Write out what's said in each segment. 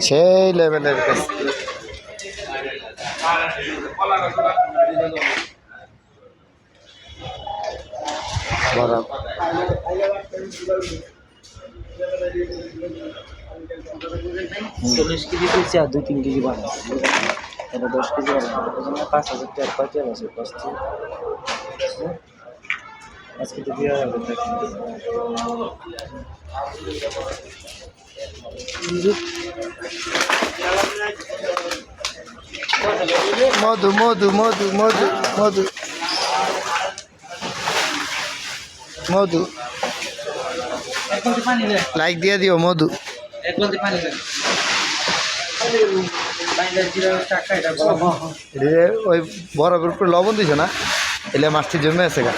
সেই লেভেলের কাছে বরাবর 40 কেজি দিয়েছি আর 2-3 কেজি বানাবো। এটা 10 কেজি বানাবো। 5,000 টাকা পাইতে আছে কষ্ট। আজকে তো দিয়া হবে মধু মধু মধু মধু মধু মধু লাইক দিয়ে দিও মধু ওই বরফের উপরে লবণ দিছে না এলে মাছটি জমে আছে গা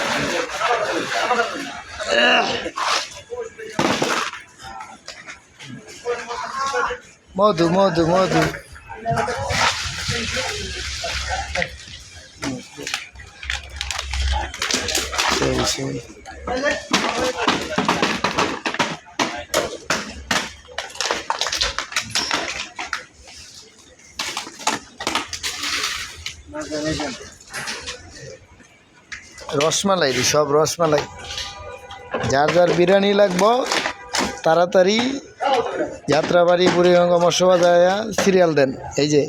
মধু মধু মধু সেই সেই রসমালাই সব রসমালাই যার যার বিরিয়ানি লাগবো তাড়াতাড়ি যাত্রাবাড়ি বুড়িগঙ্গ মৎস্য বাজার সিরিয়াল দেন এই যে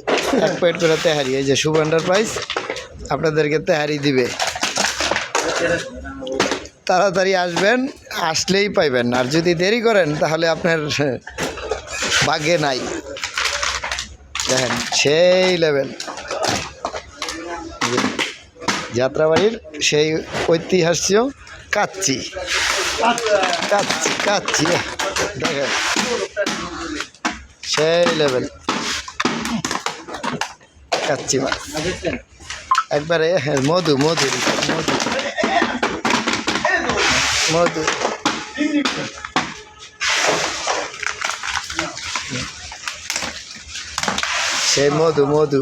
এক প্লেট করে তেহারি এই যে শুভ এন্টারপ্রাইজ আপনাদেরকে তেহারি দিবে তাড়াতাড়ি আসবেন আসলেই পাইবেন আর যদি দেরি করেন তাহলে আপনার ভাগ্যে নাই দেখেন সেই লেভেল যাত্রাবাড়ির সেই ঐতিহাস্য কাচ্চি কাচ্চি কাচ্চি দেখেন সেই লেভেল কাচ্চি মাছ একবারে মধু মধু মধু মধু সেই মধু মধু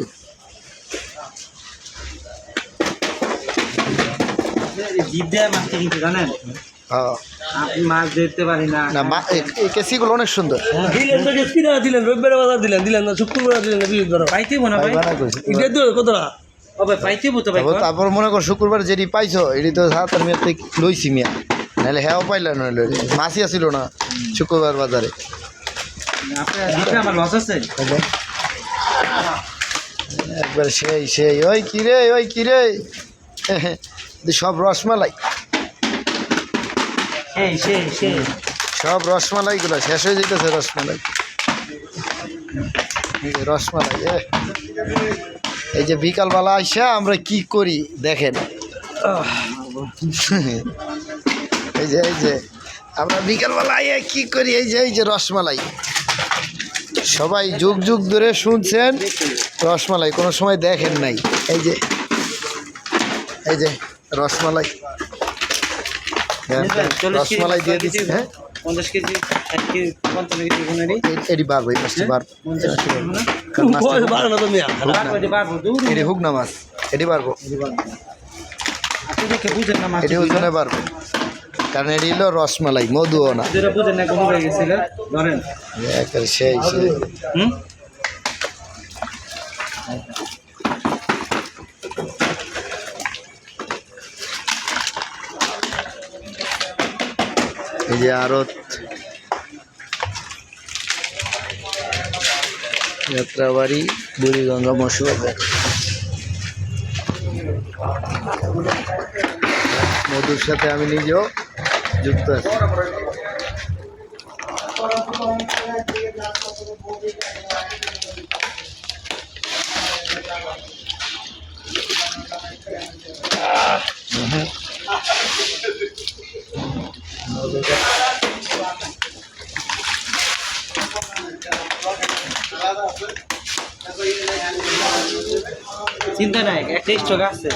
মাছ দেখতে পারি না কেসিগুলো অনেক সুন্দর দিলেন রবিবার বাজার দিলেন না শুক্রবার দিলেন পাইতেবো না ভাই পাইতেবো তো ভাই তারপর মনে কর শুক্রবার যেটি পাইছো এটি তো সাতার মেয়াতে লইছি মিয়া নাহলে হ্যাঁ পাইল না মাছই আসিল না শুক্রবার বাজারে আমার লস আছে একবার সেই সেই ওই কিরে সব রসমালাই সব রসমালাইগুলো শেষ হয়ে যেতেছে রসমালাই রসমালাই এই যে বিকালবেলা আইসা আমরা কি করি দেখেন এই যে আমরা বিকালবেলা আইয়া কি করি এই যে রসমালাই সবাই যুগ যুগ ধরে শুনছেন রসমালাই কোনো সময় দেখেন নাই এই যে রসমালাই রসমালাই দিয়ে দিচ্ছি হ্যাঁ 50 কেজি 60 কেজি 55 কেজি এটি বাড়বো এই মাছটি বাড়বো এটি হুক না মাছ এটি বাড়বো এটি ওজনে বাড়বো কারণ এটি হলো রসমালাই মধুও না সেই এই যে আরত যাত্রাবাড়ি বুড়িগঙ্গা মৎস্য বাজার মধুর সাথে আমি নিজেও যুক্ত আছি চিন্তা নাই একটা স্টক আছে